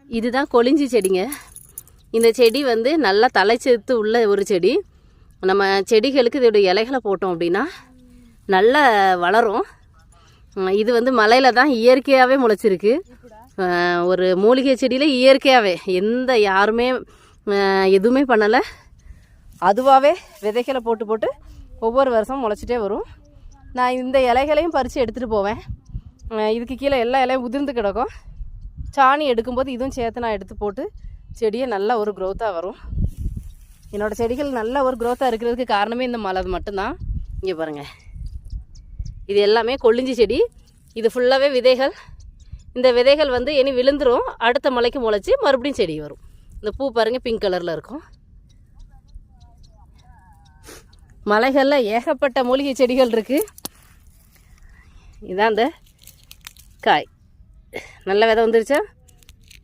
இதுதான் கொளிஞ்சி செடிங்க. இந்த செடி வந்து நல்லா தலைச்செத்து உள்ள ஒரு செடி. நம்ம செடிகளுக்கு இதோடைய இலைகளை போட்டோம் அப்படின்னா நல்லா வளரும். இது வந்து மலையில் தான் இயற்கையாகவே முளைச்சிருக்கு. ஒரு மூலிகை செடியில் இயற்கையாகவே யாருமே எதுவுமே பண்ணலை, அதுவாகவே விதைகளை போட்டு ஒவ்வொரு வருஷம் முளைச்சிட்டே வரும். நான் இந்த இலைகளையும் பறித்து எடுத்துகிட்டு போவேன். இதுக்கு கீழே எல்லா இலையும் உதிர்ந்து கிடக்கும். சாணி எடுக்கும்போது இதுவும் சேர்த்து நான் எடுத்து போட்டு செடியை நல்ல ஒரு க்ரோத்தாக வரும். என்னோடய செடிகள் நல்ல ஒரு க்ரோத்தாக இருக்கிறதுக்கு காரணமே இந்த மலை மட்டும்தான். இங்கே பாருங்கள், இது எல்லாமே கொளிஞ்சி செடி. இது ஃபுல்லாகவே விதைகள். இந்த விதைகள் வந்து இனி விழுந்துடும், அடுத்த மலைக்கு முளைச்சி மறுபடியும் செடி வரும். இந்த பூ பாருங்கள், பிங்க் கலரில் இருக்கும். மலைகளில் ஏகப்பட்ட மூலிகை செடிகள் இருக்குது. இதான் அந்த காய். நல்ல விதை வந்துருச்சா?